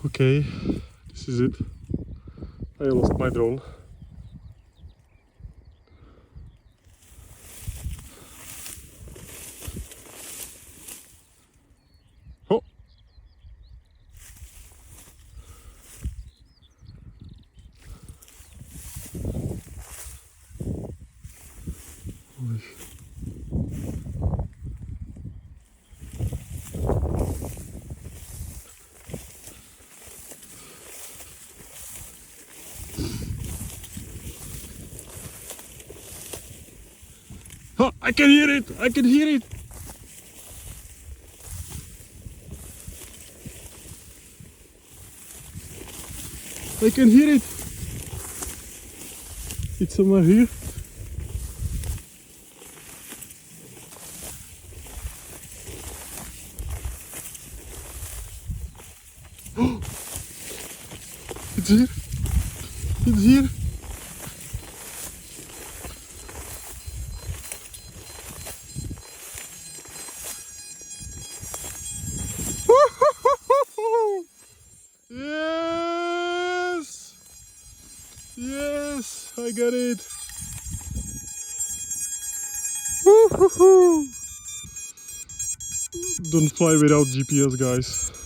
Okay, this is it. I lost my drone. Oh! Holy. Oh, I can hear it! I can hear it! I can hear it! It's somewhere here. Oh! It's here! It's here! Yes! Yes! I got it! Don't fly without GPS, guys.